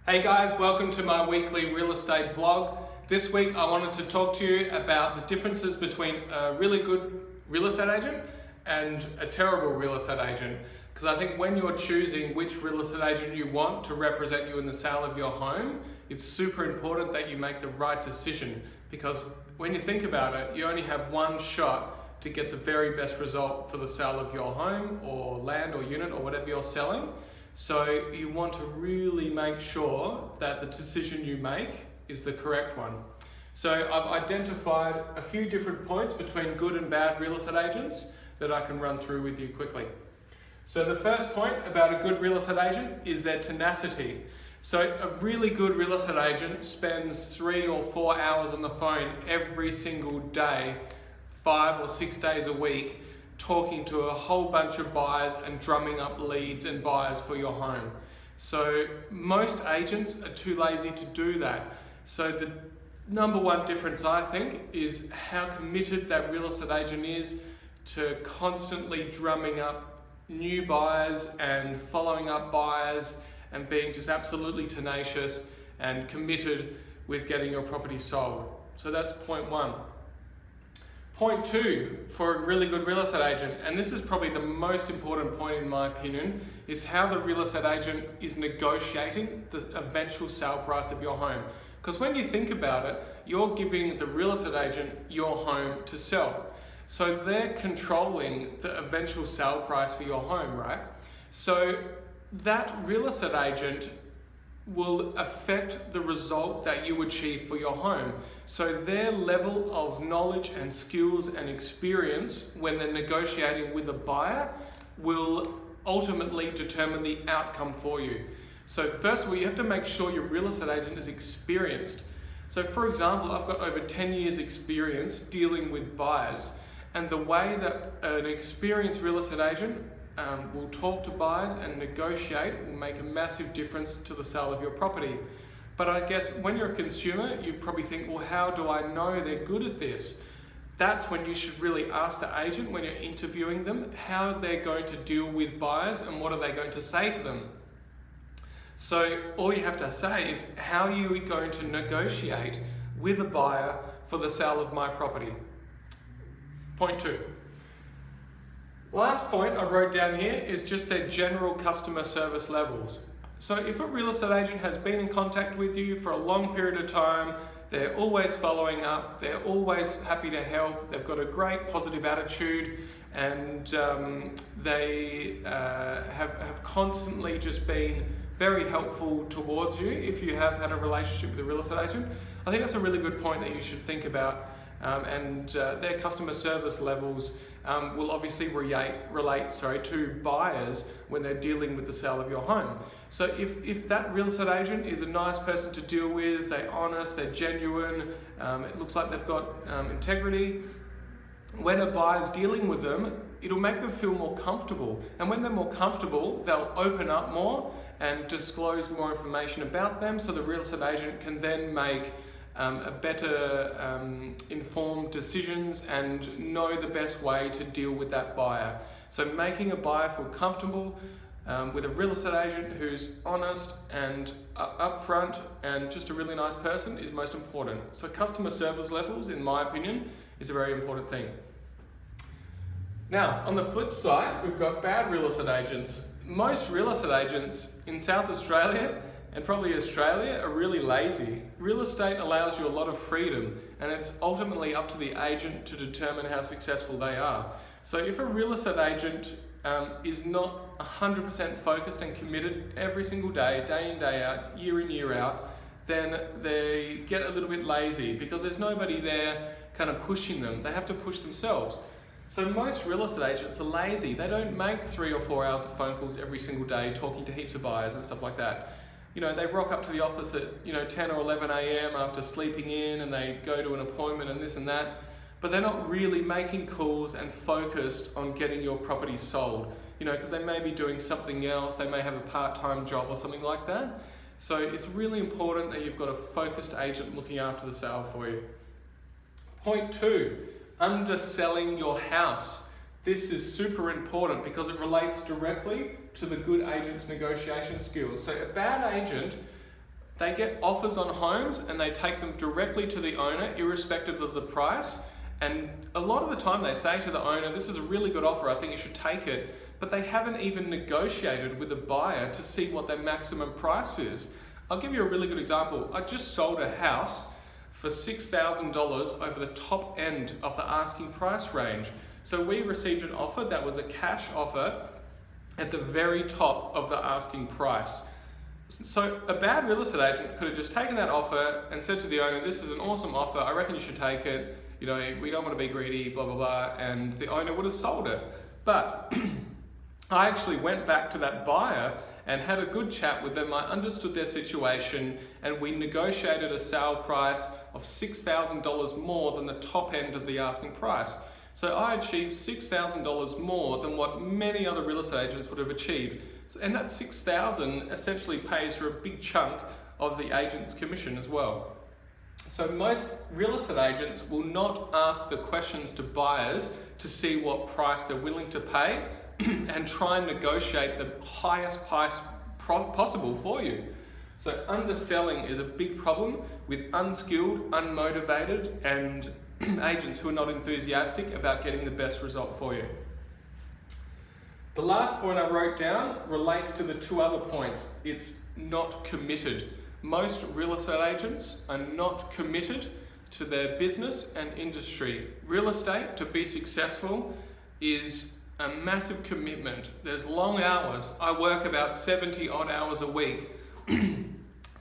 Hey guys, welcome to my weekly real estate vlog. This week I wanted to talk to you about the differences between a really good real estate agent and a terrible real estate agent. Because I think when you're choosing which real estate agent you want to represent you in the sale of your home, it's super important that you make the right decision. Because when you think about it, you only have one shot to get the very best result for the sale of your home or land or unit or whatever you're selling. So you want to really make sure that the decision you make is the correct one. So I've identified a few different points between good and bad real estate agents that I can run through with you quickly. So the first point about a good real estate agent is their tenacity. So a really good real estate agent spends 3 or 4 hours on the phone every single day, 5 or 6 days a week, talking to a whole bunch of buyers and drumming up leads and buyers for your home. So most agents are too lazy to do that. So the number one difference, I think, is how committed that real estate agent is to constantly drumming up new buyers and following up buyers and being just absolutely tenacious and committed with getting your property sold. So that's point one. Point two for a really good real estate agent, and this is probably the most important point in my opinion, is how the real estate agent is negotiating the eventual sale price of your home. Because when you think about it, you're giving the real estate agent your home to sell. So they're controlling the eventual sale price for your home, right? So that real estate agent will affect the result that you achieve for your home. So their level of knowledge and skills and experience when they're negotiating with a buyer will ultimately determine the outcome for you. So first of all, you have to make sure your real estate agent is experienced. So for example, I've got over 10 years experience dealing with buyers, and the way that an experienced real estate agent will talk to buyers and negotiate will make a massive difference to the sale of your property. But I guess when you're a consumer, you probably think, well, how do I know they're good at this? That's when you should really ask the agent when you're interviewing them how they're going to deal with buyers and what are they going to say to them. So all you have to say is, how are you going to negotiate with a buyer for the sale of my property? Point two. Last point I wrote down here is just their general customer service levels. So if a real estate agent has been in contact with you for a long period of time, they're always following up, they're always happy to help, they've got a great positive attitude, and they have constantly just been very helpful towards you if you have had a relationship with a real estate agent, I think that's a really good point that you should think about. Their customer service levels will obviously relate to buyers when they're dealing with the sale of your home. So if that real estate agent is a nice person to deal with, they're honest, they're genuine, it looks like they've got integrity, when a buyer's dealing with them, it'll make them feel more comfortable. And when they're more comfortable, they'll open up more and disclose more information about them, so the real estate agent can then make a better informed decisions and know the best way to deal with that buyer. So making a buyer feel comfortable with a real estate agent who's honest and upfront and just a really nice person is most important. So customer service levels, in my opinion, is a very important thing. Now, on the flip side, we've got bad real estate agents. Most real estate agents in South Australia and probably Australia are really lazy. Real estate allows you a lot of freedom, and it's ultimately up to the agent to determine how successful they are. So if a real estate agent is not 100% focused and committed every single day, day in, day out, year in, year out, then they get a little bit lazy because there's nobody there kind of pushing them. They have to push themselves. So most real estate agents are lazy. They don't make 3 or 4 hours of phone calls every single day talking to heaps of buyers and stuff like that. You know, they rock up to the office at 10 or 11 a.m. after sleeping in, and they go to an appointment and this and that, but they're not really making calls and focused on getting your property sold, because they may be doing something else, they may have a part-time job or something like that. So it's really important that you've got a focused agent looking after the sale for you. Point two, underselling your house. This is super important because it relates directly to the good agent's negotiation skills. So a bad agent they get offers on homes and they take them directly to the owner, irrespective of the price. And a lot of the time they say to the owner, this is a really good offer, I think you should take it. But they haven't even negotiated with the buyer to see what their maximum price is. I'll give you a really good example. I just sold a house for $6,000 over the top end of the asking price range. So we received an offer that was a cash offer at the very top of the asking price. So a bad real estate agent could have just taken that offer and said to the owner, this is an awesome offer, I reckon you should take it, we don't want to be greedy, blah, blah, blah, and the owner would have sold it. But I actually went back to that buyer and had a good chat with them. I understood their situation and we negotiated a sale price of $6,000 more than the top end of the asking price. So I achieved $6,000 more than what many other real estate agents would have achieved. And that $6,000 essentially pays for a big chunk of the agent's commission as well. So most real estate agents will not ask the questions to buyers to see what price they're willing to pay and try and negotiate the highest price possible for you. So underselling is a big problem with unskilled, unmotivated, and agents who are not enthusiastic about getting the best result for you. The last point I wrote down relates to the two other points. It's not committed. Most real estate agents are not committed to their business and industry. Real estate, to be successful, is a massive commitment. There's long hours. I work about 70 odd hours a week,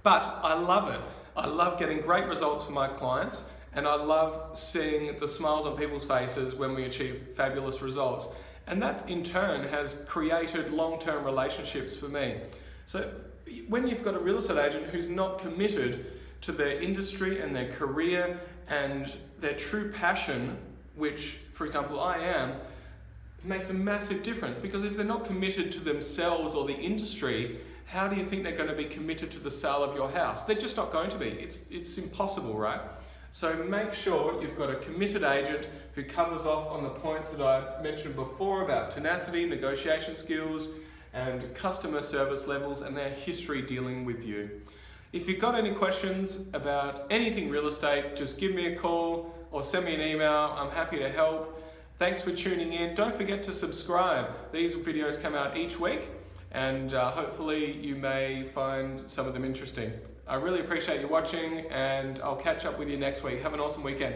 but I love it. I love getting great results for my clients, and I love seeing the smiles on people's faces when we achieve fabulous results. And that in turn has created long-term relationships for me. So when you've got a real estate agent who's not committed to their industry and their career and their true passion, which, for example, I am, makes a massive difference, because if they're not committed to themselves or the industry, how do you think they're going to be committed to the sale of your house? They're just not going to be. It's impossible, right? So make sure you've got a committed agent who covers off on the points that I mentioned before about tenacity, negotiation skills, and customer service levels and their history dealing with you. If you've got any questions about anything real estate, just give me a call or send me an email. I'm happy to help. Thanks for tuning in. Don't forget to subscribe. These videos come out each week, and hopefully you may find some of them interesting. I really appreciate you watching, and I'll catch up with you next week. Have an awesome weekend.